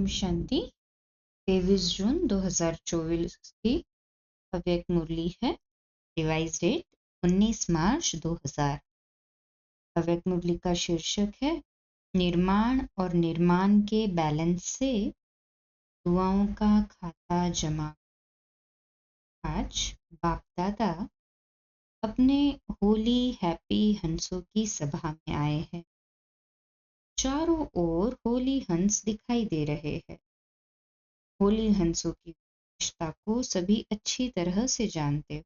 ओम शांति। 23 जून 2024 की अव्यक्त मुरली है। रिवाइज डेट 19 मार्च 2000। अव्यक्त मुरली का शीर्षक है निर्माण और निर्माण के बैलेंस से दुआओं का खाता जमा। आज बाप दादा अपने होली हैप्पी हंसों की सभा में आए हैं। चारों ओर होली हंस दिखाई दे रहे हैं। होली हंसों की विशेषता को सभी अच्छी तरह से जानते हो।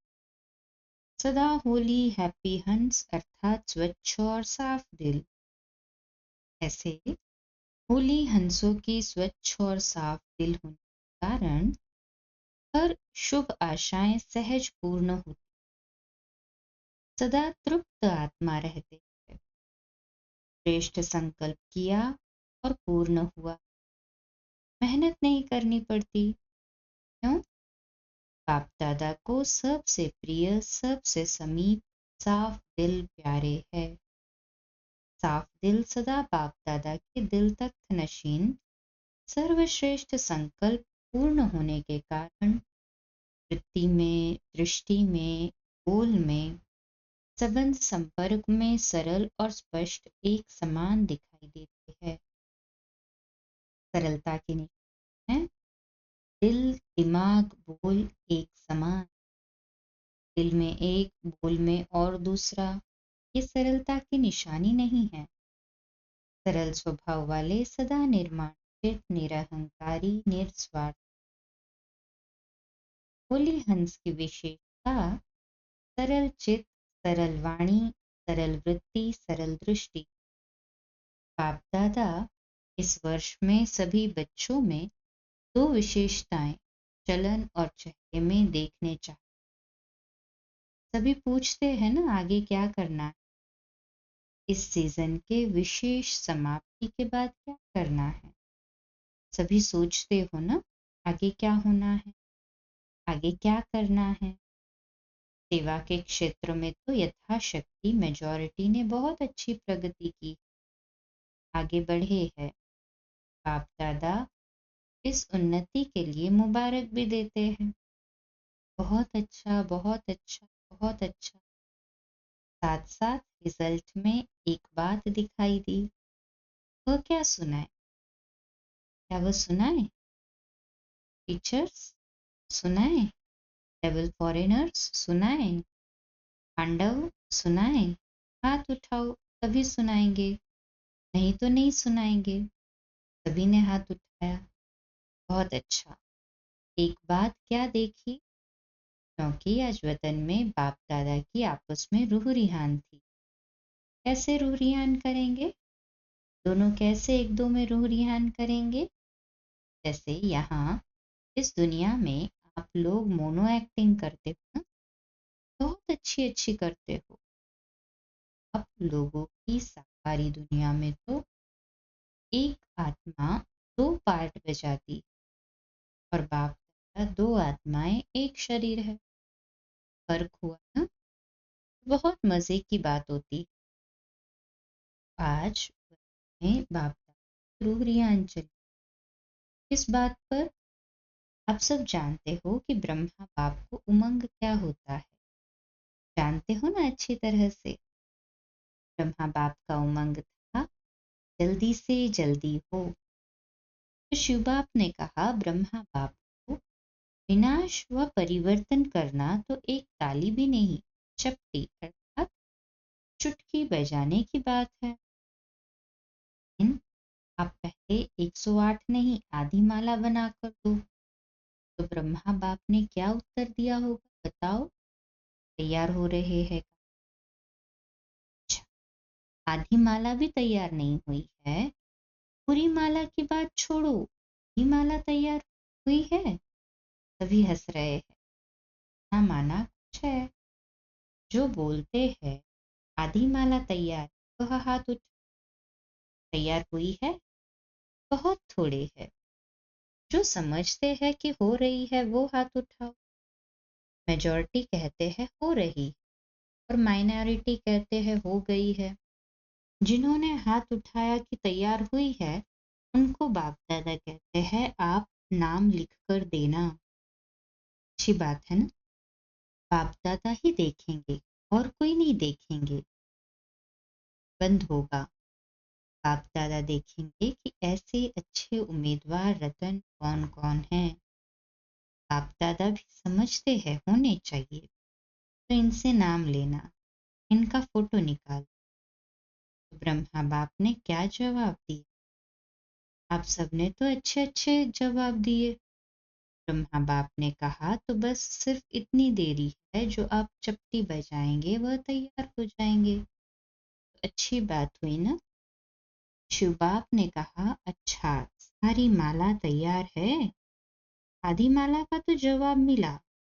सदा होली हैप्पी हंस अर्थात स्वच्छ और साफ दिल। ऐसे होली हंसों की स्वच्छ और साफ दिल होने के कारण हर शुभ आशाएं सहज पूर्ण होती, सदा तृप्त आत्मा रहते हैं। श्रेष्ठ संकल्प किया और पूर्ण हुआ। मेहनत नहीं करनी पड़ती। क्यों? बाप दादा को सबसे प्रिय, सबसे समीप साफ दिल प्यारे है। साफ दिल सदा बाप दादा के दिल तक नशीन सर्वश्रेष्ठ संकल्प पूर्ण होने के कारण वृत्ति में, दृष्टि में, बोल में, संबंध संपर्क में सरल और स्पष्ट एक समान दिखाई देते हैं। सरलता के निशान है दिल, दिमाग, बोल एक समान। दिल में एक, बोल में और दूसरा, ये सरलता की निशानी नहीं है। सरल स्वभाव वाले सदा निर्माणचित, निरहंकारी, निस्वार्थ। होली हंस की विशेषता सरल चित, सरल वाणी, सरल वृत्ति, सरल दृष्टि। बाप दादा इस वर्ष में सभी बच्चों में दो विशेषताएं चलन और चेहरे में देखने चाहिए। सभी पूछते हैं ना आगे क्या करना है, इस सीजन के विशेष समाप्ति के बाद क्या करना है। सभी सोचते हो ना आगे क्या होना है, आगे क्या करना है। सेवा के क्षेत्र में तो यथाशक्ति मेजॉरिटी ने बहुत अच्छी प्रगति की, आगे बढ़े है। बाप दादा इस उन्नति के लिए मुबारक भी देते हैं। बहुत अच्छा, बहुत अच्छा, बहुत अच्छा। साथ साथ रिजल्ट में एक बात दिखाई दी। वह क्या सुनाए? क्या वह सुनाए? टीचर्स सुनाए? डेविल फॉरेनर्स सुनाए? पांडव सुनाए? हाथ उठाओ, तभी सुनाएंगे, नहीं तो नहीं सुनाएंगे। सभी ने हाथ उठाया। बहुत अच्छा। एक बात क्या देखी? क्योंकि आज वतन में बाप दादा की आपस में रूह रिहान थी। कैसे रूह रिहान करेंगे? दोनों कैसे एक दो में रूह रिहान करेंगे? जैसे यहाँ इस दुनिया में आप लोग मोनो एक्टिंग करते हो ना, बहुत अच्छी अच्छी करते हो। अब लोगों की साकारी दुनिया में तो एक आत्मा दो पार्ट बजाती और बाप दादा दो आत्माएं एक शरीर है। फर्क हुआ ना? बहुत मजे की बात होती। आज में बाप दादा रूह रिहान चली। इस बात पर आप सब जानते हो कि ब्रह्मा बाप को उमंग क्या होता है। जानते हो ना अच्छी तरह से। ब्रह्मा बाप का उमंग था जल्दी से जल्दी हो। तो शिव बाप ने कहा ब्रह्मा बाप को विनाश व परिवर्तन करना तो एक ताली भी नहीं, चपटी अर्थात चुटकी बजाने की बात है। लेकिन आप पहले 108 नहीं आधी माला बनाकर दो। तो ब्रह्मा बाप ने क्या उत्तर दिया होगा बताओ? तैयार हो रहे हैं? अच्छा, आधी माला भी तैयार नहीं हुई है, पूरी माला की बात छोड़ो, आधी माला तैयार हुई है। सभी हंस रहे हैं। ना माना कुछ है। जो बोलते हैं आधी माला तैयार, वह हाथ उठ। तैयार हुई है? बहुत थोड़े है। जो समझते हैं कि हो रही है वो हाथ उठाओ। मेजॉरिटी कहते हैं हो रही और माइनॉरिटी कहते हैं हो गई है। जिन्होंने हाथ उठाया कि तैयार हुई है, उनको बाप दादा कहते हैं आप नाम लिख कर देना। अच्छी बात है ना? बाप दादा ही देखेंगे और कोई नहीं देखेंगे। बंद होगा। बाप दादा देखेंगे कि ऐसे अच्छे उम्मीदवार रतन कौन कौन हैं। बाप दादा भी समझते हैं होने चाहिए, तो इनसे नाम लेना, इनका फोटो निकाल। तो ब्रह्मा बाप ने क्या जवाब दिया? आप सबने तो अच्छे अच्छे जवाब दिए। ब्रह्मा बाप ने कहा तो बस सिर्फ इतनी देरी है, जो आप चपटी बजाएंगे वह तैयार हो जाएंगे। तो अच्छी बात हुई ना? शिव बाप ने कहा अच्छा, सारी माला तैयार है। आधी माला का तो जवाब मिला,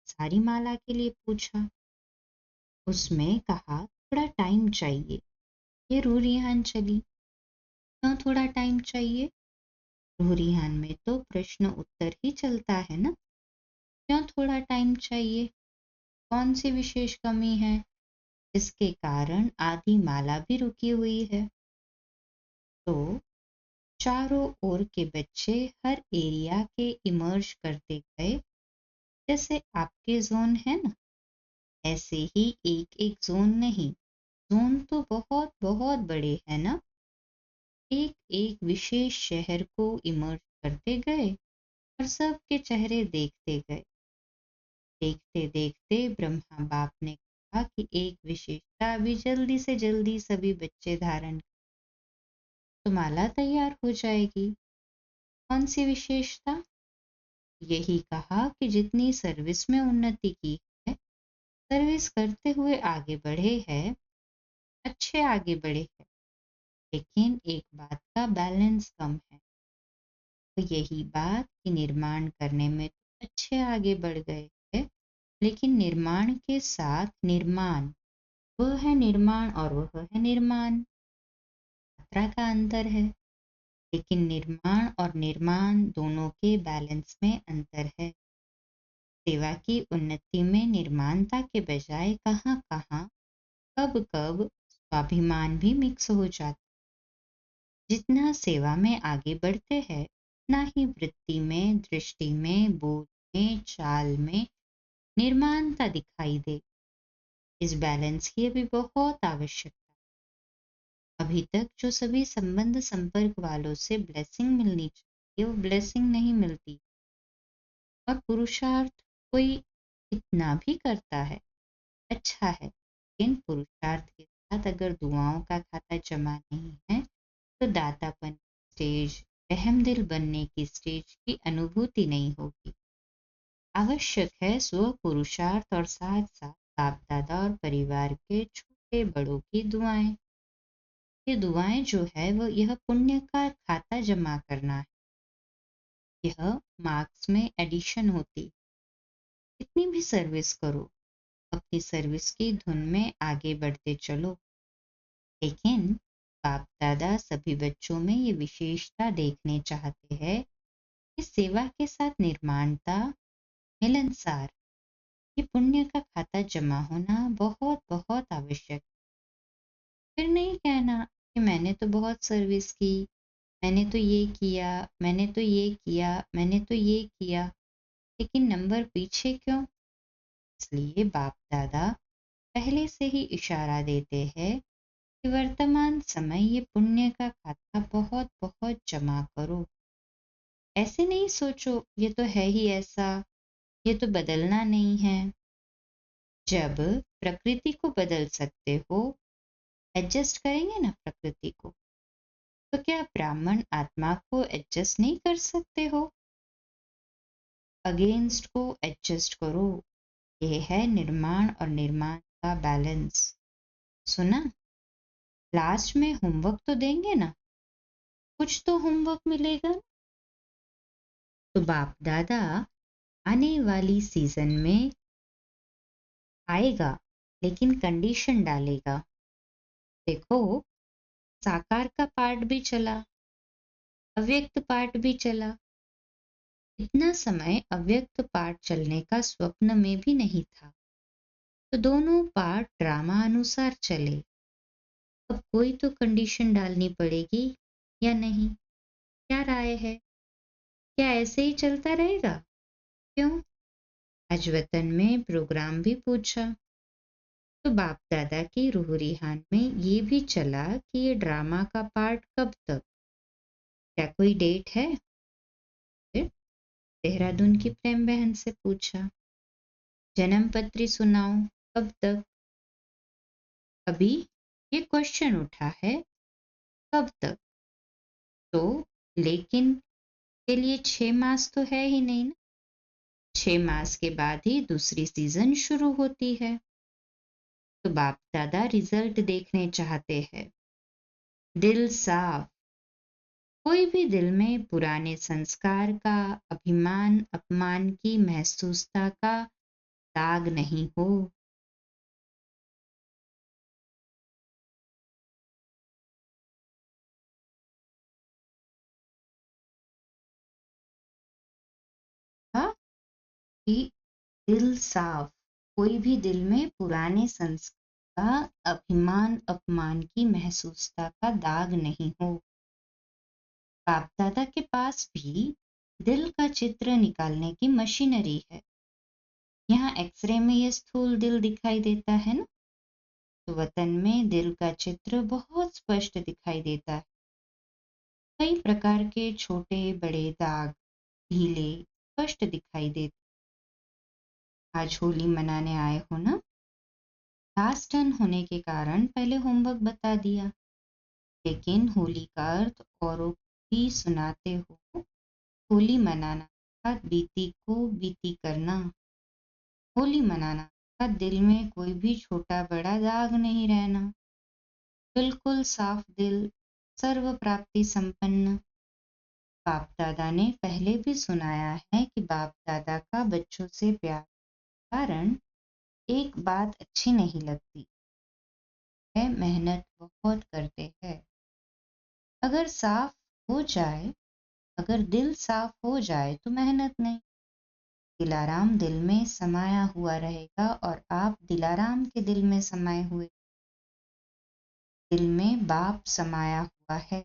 सारी माला के लिए पूछा। उसमें कहा थोड़ा टाइम चाहिए। ये रूरियान चली। क्यों थोड़ा टाइम चाहिए? रूरियान में तो प्रश्न उत्तर ही चलता है ना। क्यों थोड़ा टाइम चाहिए? कौन सी विशेष कमी है इसके कारण आधी माला भी रुकी हुई है? तो चारों ओर के बच्चे हर एरिया के इमर्ज करते गए। जैसे आपके जोन है ना, ऐसे ही एक एक जोन नहीं, जोन तो बहुत बहुत बड़े हैं ना। एक एक विशेष शहर को इमर्ज करते गए और सबके चेहरे देखते गए। देखते देखते ब्रह्मा बाप ने कहा कि एक विशेषता अभी जल्दी से जल्दी सभी बच्चे धारण तो माला तैयार हो जाएगी। कौन सी विशेषता? यही कहा कि जितनी सर्विस में उन्नति की है, सर्विस करते हुए आगे बढ़े हैं, अच्छे आगे बढ़े हैं, लेकिन एक बात का बैलेंस कम है। तो यही बात कि निर्माण करने में तो अच्छे आगे बढ़ गए हैं, लेकिन निर्माण के साथ निर्माण, वह है निर्माण और वह है निर्माण, मात्रा का अंतर है। लेकिन निर्माण और निर्माण दोनों के बैलेंस में अंतर है। सेवा की उन्नति में निर्माणता के बजाय कहाँ कहाँ, कब कब स्वाभिमान भी मिक्स हो जाता। जितना सेवा में आगे बढ़ते हैं, उतना ही वृत्ति में, दृष्टि में, बोध में, चाल में निर्माणता दिखाई दे। इस बैलेंस की अभी बहुत आवश्यकता है। अभी तक जो सभी संबंध संपर्क वालों से ब्लेसिंग मिलनी चाहिए, वो ब्लेसिंग नहीं मिलती। और पुरुषार्थ कोई कितना भी करता है, अच्छा है, लेकिन पुरुषार्थ के साथ अगर दुआओं का खाता जमा नहीं है, तो दातापन की स्टेज, रहमदिल बनने की स्टेज की अनुभूति नहीं होगी। आवश्यक है स्व पुरुषार्थ और साथ साथ बाप दादा और परिवार के छोटे बड़ों की दुआएं। ये दुआएं जो है वो यह पुण्य का खाता जमा करना है। यह मार्क्स में एडिशन होती। कितनी भी सर्विस करो, अपनी सर्विस की धुन में आगे बढ़ते चलो, लेकिन बाप दादा सभी बच्चों में ये विशेषता देखने चाहते हैं कि सेवा के साथ निर्माणता, मिलनसार, ये पुण्य का खाता जमा होना बहुत बहुत आवश्यक। फिर नहीं कहना कि मैंने तो बहुत सर्विस की, मैंने तो ये किया, मैंने तो ये किया, मैंने तो ये किया, लेकिन नंबर पीछे क्यों? इसलिए बाप दादा पहले से ही इशारा देते हैं कि वर्तमान समय ये पुण्य का खाता बहुत बहुत जमा करो। ऐसे नहीं सोचो ये तो है ही ऐसा, ये तो बदलना नहीं है। जब प्रकृति को बदल सकते हो, एडजस्ट करेंगे ना प्रकृति को, तो क्या ब्राह्मण आत्मा को एडजस्ट नहीं कर सकते हो? अगेंस्ट को एडजस्ट करो। ये है निर्माण और निर्माण का बैलेंस। सुना? लास्ट में होमवर्क तो देंगे ना, कुछ तो होमवर्क मिलेगा। तो बाप दादा आने वाली सीजन में आएगा, लेकिन कंडीशन डालेगा। देखो, साकार का पार्ट भी चला, अव्यक्त पार्ट भी चला। इतना समय अव्यक्त पार्ट चलने का स्वप्न में भी नहीं था। तो दोनों पार्ट ड्रामा अनुसार चले। अब कोई तो कंडीशन डालनी पड़ेगी या नहीं? क्या हैं। क्या ऐसे ही चलता रहेगा? क्यों? आज वतन में प्रोग्राम भी पूछा तो बाप दादा की रूह रिहान में ये भी चला कि ये ड्रामा का पार्ट कब तक, क्या कोई डेट है? फिर देहरादून की प्रेम बहन से पूछा, जन्म पत्री सुनाओ, कब तक? अभी ये क्वेश्चन उठा है, कब तक? तो लेकिन के लिए 6 मास तो है ही नहीं ना। 6 मास के बाद ही दूसरी सीजन शुरू होती है। तो बाप दादा रिजल्ट देखने चाहते हैं। दिल साफ, कोई भी दिल में पुराने संस्कार का, अभिमान अपमान की महसूसता का दाग नहीं हो। हाँ, कि दिल साफ, कोई भी दिल में पुराने संस्कार का, अभिमान अपमान की महसूसता का दाग नहीं हो। बाप दादा के पास भी दिल का चित्र निकालने की मशीनरी है। यहाँ एक्सरे में ये स्थूल दिल दिखाई देता है ना, तो वतन में दिल का चित्र बहुत स्पष्ट दिखाई देता है। कई प्रकार के छोटे बड़े दाग ढीले स्पष्ट दिखाई देते। आज होली मनाने आए हो ना, लास्ट टर्न होने के कारण पहले होमवर्क बता दिया, लेकिन होली का अर्थ औरों को भी सुनाते हो। होली मनाना का बीती को बीती करना, होली मनाना का दिल में कोई भी छोटा बड़ा दाग नहीं रहना, बिल्कुल साफ दिल, सर्व प्राप्ति संपन्न। बाप दादा ने पहले भी सुनाया है कि बाप दादा का बच्चों से प्यार के कारण एक बात अच्छी नहीं लगती है, मेहनत बहुत करते हैं। अगर साफ हो जाए, अगर दिल साफ हो जाए तो मेहनत नहीं। दिलाराम दिल में समाया हुआ रहेगा और आप दिलाराम के दिल में समाये हुए। दिल में बाप समाया हुआ है।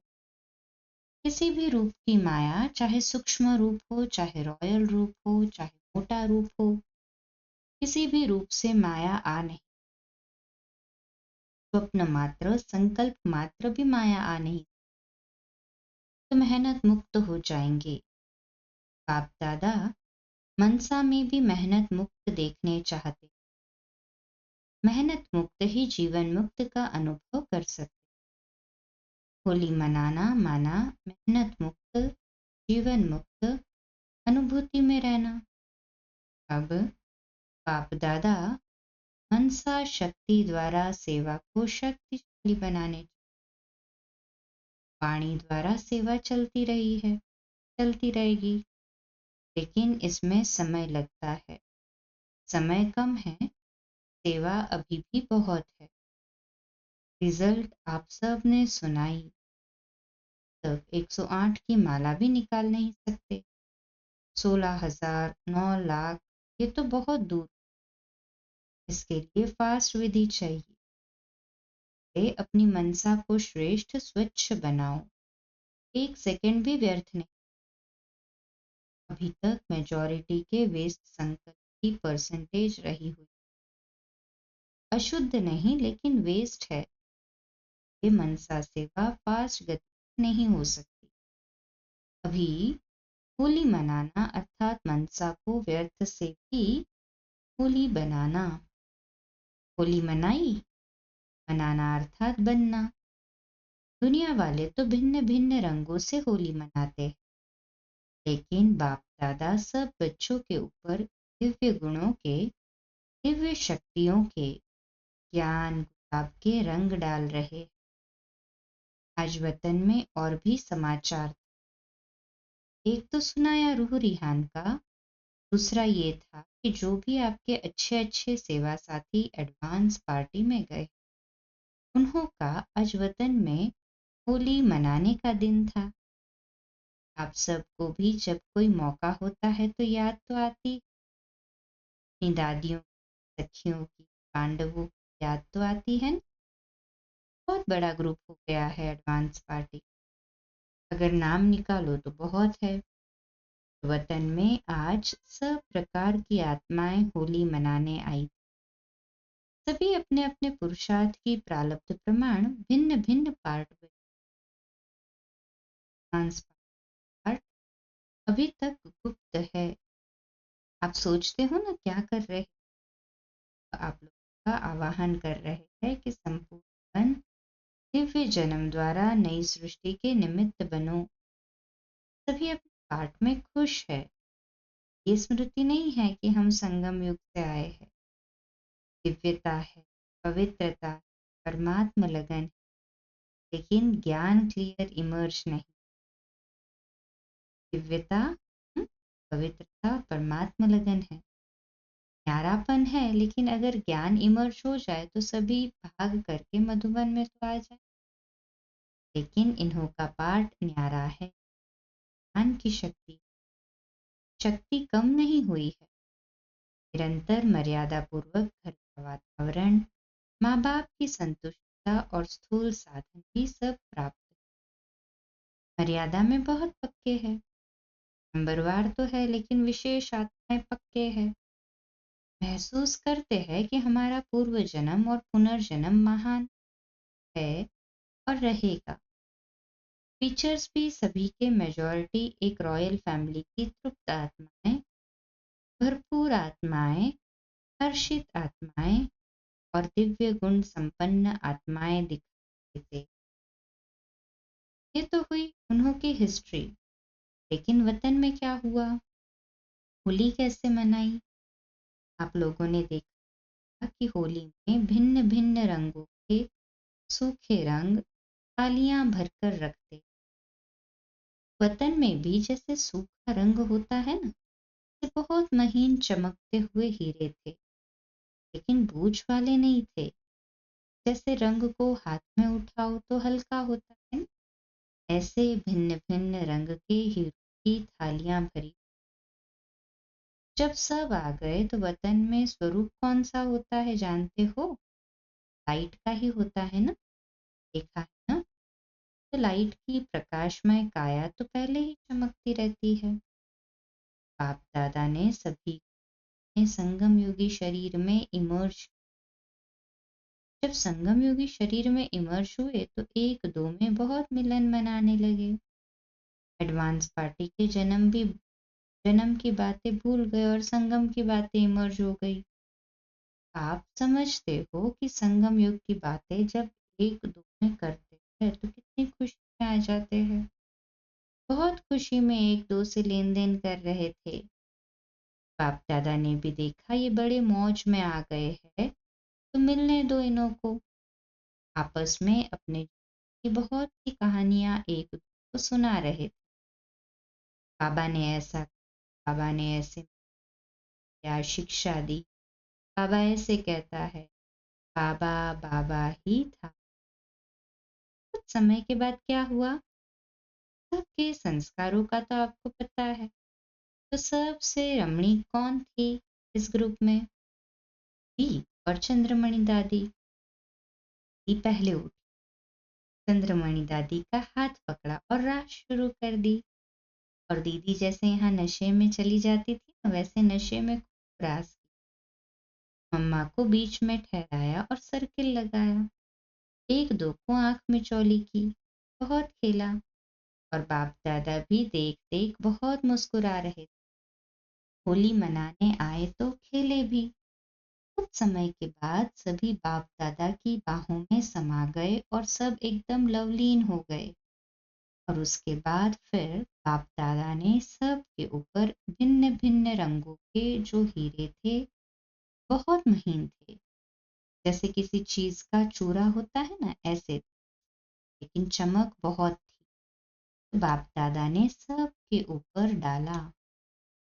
किसी भी रूप की माया, चाहे सूक्ष्म रूप हो, चाहे रॉयल रूप हो, चाहे मोटा रूप हो, किसी भी रूप से माया आ नहीं। स्वप्न मात्र, संकल्प मात्र भी माया आ नहीं, तो मेहनत मुक्त हो जाएंगे। बाप दादा मनसा में भी मेहनत मुक्त देखने चाहते। मेहनत मुक्त ही जीवन मुक्त का अनुभव कर सकते। होली मनाना माना मेहनत मुक्त, जीवन मुक्त अनुभूति में रहना। अब बाप दादा मनसा शक्ति द्वारा सेवा को शक्तिशाली बनाने, वाणी द्वारा सेवा चलती रही है, चलती रहेगी, लेकिन इसमें समय लगता है। समय कम है, सेवा अभी भी बहुत है। रिजल्ट आप सब ने सुनाई, तब 108 की माला भी निकाल नहीं सकते। 16,000, 9 लाख, ये तो बहुत दूर। इसके लिए फास्ट विधि चाहिए। अपनी मनसा को श्रेष्ठ स्वच्छ बनाओ, 1 सेकंड भी व्यर्थ नहीं। अभी तक मेजॉरिटी के वेस्ट संकट की परसेंटेज रही हुई, अशुद्ध नहीं लेकिन वेस्ट है। ये मनसा सेवा फास्ट गति नहीं हो सकती। अभी होली मनाना अर्थात मनसा को व्यर्थ से भी होली बनाना। होली मनाई, मनाना अर्थात बनना। दुनिया वाले तो भिन्न भिन्न रंगों से होली मनाते हैं, लेकिन बाप दादा सब बच्चों के ऊपर दिव्य गुणों के, दिव्य शक्तियों के, ज्ञान गुलाब के रंग डाल रहे। आज वतन में और भी समाचार, एक तो सुनाया रूह रिहान का, दूसरा ये था कि जो भी आपके अच्छे अच्छे सेवा साथी एडवांस पार्टी में गए, उन्हों का आज वतन में होली मनाने का दिन था। आप सबको भी जब कोई मौका होता है तो याद तो आती, अपनी दादियों, सखियों की, पांडवों की याद तो आती है न? बहुत बड़ा ग्रुप हो गया है एडवांस पार्टी। अगर नाम निकालो तो बहुत है। वतन में आज सब प्रकार की आत्माएं होली मनाने आई। सभी अपने अपने पुरुषार्थ की प्रारब्ध प्रमाण भिन्न भिन्न डांस पार्ट अभी तक गुप्त है। आप सोचते हो ना क्या कर रहे हैं? आप लोग का आवाहन कर रहे हैं कि संपूर्ण दिव्य जन्म द्वारा नई सृष्टि के निमित्त बनो। सभी अपने पाठ में खुश है। ये स्मृति नहीं है कि हम संगम युग से आए हैं। दिव्यता है, पवित्रता, परमात्मा लगन है, लेकिन ज्ञान क्लियर इमर्ज नहीं। दिव्यता, पवित्रता, परमात्मा लगन है, न्यारापन है, लेकिन अगर ज्ञान इमर्ज हो जाए तो सभी भाग करके मधुबन में तो आ जाए। लेकिन इन्हों का पाठ न्यारा है। ज्ञान की शक्ति शक्ति कम नहीं हुई है। निरंतर मर्यादा पूर्वक घर का वातावरण, माँ बाप की संतुष्टता और स्थूल साधन भी सब प्राप्त है। मर्यादा में बहुत पक्के हैं। नंबरवार तो है, लेकिन विशेष आत्माएं पक्के हैं। महसूस करते हैं कि हमारा पूर्व जन्म और पुनर्जन्म महान है और रहेगा। फीचर्स भी सभी के मेजॉरिटी एक रॉयल फैमिली की तृप्त आत्माएं, भरपूर आत्माएं, हर्षित आत्माएं और दिव्य गुण संपन्न आत्माएं दिखाई देते। ये तो हुई उन्हों की हिस्ट्री। लेकिन वतन में क्या हुआ? होली कैसे मनाई? आप लोगों ने देखा कि होली में भिन्न भिन्न रंगों के सूखे रंग थालियां भरकर रखते। वतन में भी जैसे सूखा रंग होता है ना, ये बहुत महीन चमकते हुए हीरे थे, लेकिन बूझ वाले नहीं थे। जैसे रंग को हाथ में उठाओ तो हल्का होता है ना, ऐसे भिन्न भिन्न रंग के हीरों की थालियां भरी। जब सब आ गए तो वतन में स्वरूप कौन सा होता है जानते हो? लाइट का ही होता है ना, देखा है ना? तो लाइट की प्रकाशमय काया तो पहले ही चमकती रहती है। बाप दादा ने सभी ने संगम योगी शरीर में इमर्ज। जब संगम योगी शरीर में इमर्ज हुए तो एक दो में बहुत मिलन मनाने लगे। एडवांस पार्टी के जन्म की बातें भूल गए और संगम की बातें इमर्ज हो गई। आप समझते हो कि संगम युग की बातें जब एक दो में करते हैं तो कितनी खुशी में आ जाते हैं। बहुत खुशी में एक दो से लेन देन कर रहे थे। बाप दादा ने भी देखा ये बड़े मौज में आ गए हैं, तो मिलने दो इन्हों को। आपस में अपने की बहुत सी कहानियां एक दूसरे को सुना रहे थे। बाबा ने ऐसा, बाबा ने ऐसे क्या शिक्षा दी, बाबा ऐसे कहता है। बाबा बाबा ही था। कुछ समय के बाद क्या हुआ? सबके संस्कारों का तो आपको पता है। तो सबसे रमणीक कौन थी इस ग्रुप में? दी और चंद्रमणि दादी। दी पहले उठी, चंद्रमणि दादी का हाथ पकड़ा और रात शुरू कर दी। और दीदी जैसे यहाँ नशे में चली जाती थी ना, वैसे नशे में खूब रास की। मम्मा को बीच में ठहराया और सर्किल लगाया। एक दो को आंख मिचौली की, बहुत खेला। और बाप दादा भी देख देख बहुत मुस्कुरा रहे थे। होली मनाने आए तो खेले भी। कुछ समय के बाद सभी बाप दादा की बाहों में समा गए और सब एकदम लवलीन हो गए। और उसके बाद फिर बाप दादा ने सब के ऊपर भिन्न भिन्न रंगों के जो हीरे थे, बहुत महीन थे, जैसे किसी चीज का चूरा होता है ना, ऐसे, लेकिन चमक बहुत थी। तो बाप दादा ने सब के ऊपर डाला।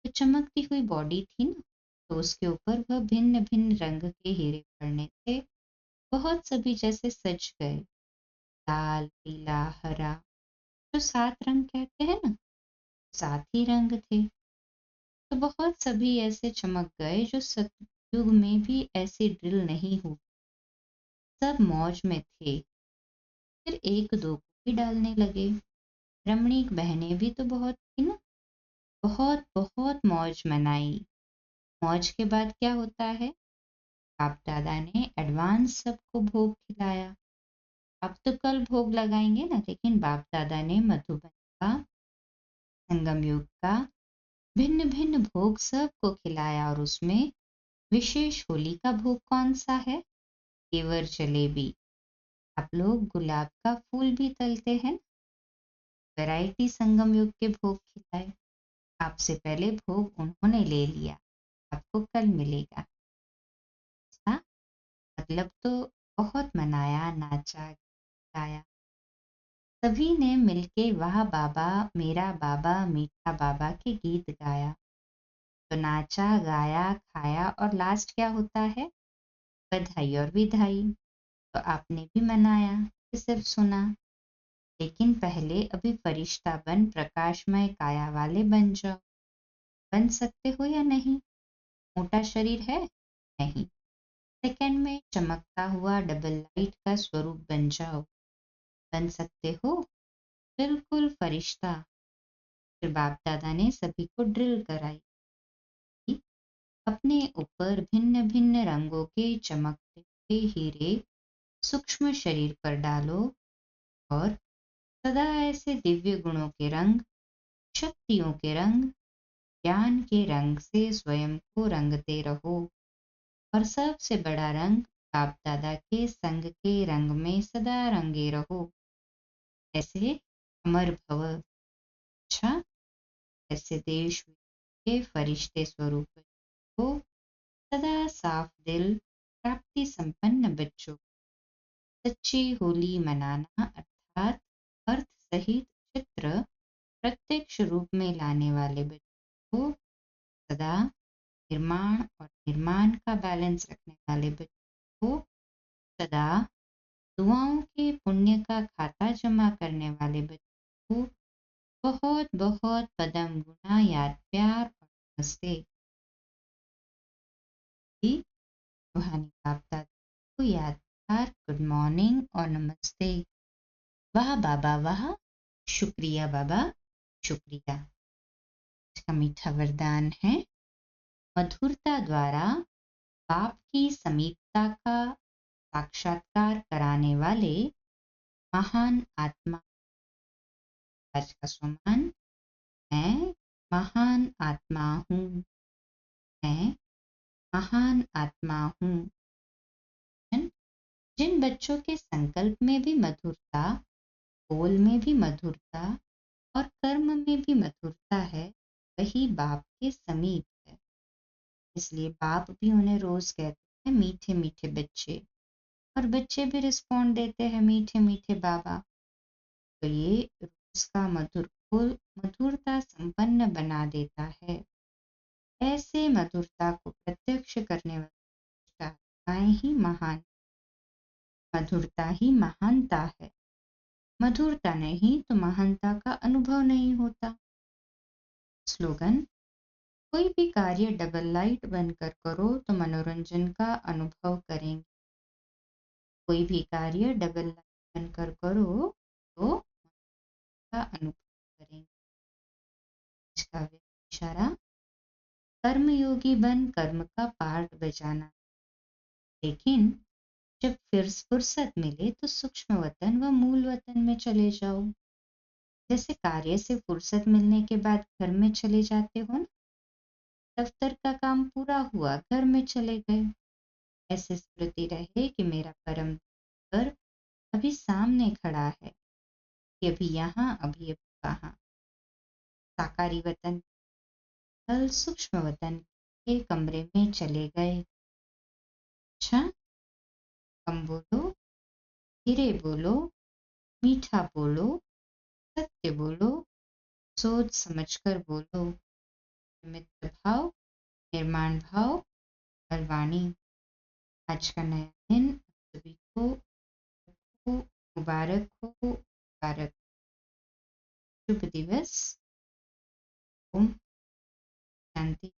तो चमकती हुई बॉडी थी ना, तो उसके ऊपर वह भिन्न भिन्न रंग के हीरे पड़ने थे। बहुत सभी जैसे सज गए। लाल, पीला, हरा, जो 7 रंग कहते हैं ना, 7 ही रंग थे। तो बहुत सभी ऐसे चमक गए जो सतयुग में भी ऐसी ड्रिल नहीं हुई। सब मौज में थे। फिर एक दो को भी डालने लगे। रमणीक बहनें भी तो बहुत थी ना, बहुत बहुत मौज मनाई। मौज के बाद क्या होता है, बाप दादा ने एडवांस सबको भोग खिलाया। अब तो कल भोग लगाएंगे ना, लेकिन बाप दादा ने मधुबन का, संगम युग का भिन्न भिन्न भोग सबको खिलाया। और उसमें विशेष होली का भोग कौन सा है? केवर जलेबी। आप लोग गुलाब का फूल भी तलते हैं। वैरायटी संगम युग के भोग खिलाए। आपसे पहले भोग उन्होंने ले लिया, आपको कल मिलेगा। अच्छा, मतलब तो बहुत मनाया, नाचा गाया। सभी ने मिलके वाह बाबा मेरा बाबा मीठा बाबा के गीत गाया। तो नाचा गाया खाया और लास्ट क्या होता है, बधाई और विदाई। तो आपने भी मनाया कि सिर्फ सुना, लेकिन पहले अभी फरिश्ता बन प्रकाशमय काया वाले बन जाओ। बन सकते हो या नहीं? मोटा शरीर है? नहीं। सेकंड में चमकता हुआ डबल लाइट का स्वरूप बन जाओ। बन सकते हो? बिल्कुल फरिश्ता। फिर बाप दादा ने सभी को ड्रिल कराई कि अपने ऊपर भिन्न भिन्न रंगों के चमकते हुए हीरे सूक्ष्म शरीर पर डालो और सदा ऐसे दिव्य गुणों के रंग, शक्तियों के रंग, ज्ञान के रंग से स्वयं को रंगते रहो। और सबसे बड़ा रंग बाप दादा के संग के रंग में सदा रंगे रहो। ऐसे अमर भव। अच्छा, ऐसे देश के फरिश्ते स्वरूप को सदा साफ दिल प्राप्ति संपन्न बच्चों सच्ची होली मनाना, अर्थात अर्थ सहित चित्र प्रत्यक्ष रूप में लाने वाले बच्चों को सदा निर्माण और निर्माण का बैलेंस रखने वाले बच्चों को सदा दुआओं के पुण्य का खाता जमा करने वाले बच्चों को बहुत बहुत पदम गुना याद प्यार और नमस्ते। रूहानी बाप दादा को याद प्यार, गुड मॉर्निंग और नमस्ते। वाह बाबा वाह, शुक्रिया बाबा शुक्रिया। इसका मीठा वरदान है, मधुरता द्वारा बाप की समीपता का साक्षात्कार कराने वाले महान आत्मा। आज का सम्मान, मैं महान आत्मा हूँ, मैं महान आत्मा हूँ। जिन बच्चों के संकल्प में भी मधुरता, बोल में भी मधुरता और कर्म में भी मधुरता है, वही बाप के समीप है। इसलिए बाप भी उन्हें रोज कहते हैं मीठे मीठे बच्चे, और बच्चे भी रिस्पॉन्ड देते हैं मीठे मीठे बाबा। तो ये रोज का मधुर बोल मधुरता संपन्न बना देता है। ऐसे मधुरता को प्रत्यक्ष करने वाली आत्माएं ही महान, मधुरता ही महानता है। मधुरता नहीं तो महानता का अनुभव नहीं होता। स्लोगन, कोई भी कार्य डबल लाइट बनकर करो तो मनोरंजन का अनुभव करेंगे। कोई भी कार्य डबल लाइट बनकर करो तो का अनुभव करेंगे। इसका इशारा, कर्मयोगी बन कर्म का पार्ट बजाना। लेकिन जब फिर फुर्सत मिले तो सूक्ष्म वतन व मूल वतन में चले जाओ। जैसे कार्य से फुर्सत मिलने के बाद घर में चले जाते हो ना, दफ्तर का काम पूरा हुआ घर में चले गए, ऐसे स्मृति रहे कि मेरा परम घर अभी सामने खड़ा है, कि अभी यहाँ अभी कहाँ। साकारी वतन कल सूक्ष्म वतन के कमरे में चले गए। अच्छा, कम बोलो, धीरे बोलो, मीठा बोलो, सत्य बोलो, सोच समझकर बोलो। मित्र भाव, निर्माण भाव और वाणी। आज का नया दिन सभी को मुबारक हो, मुबारक। शुभ दिवस। ओम शांति।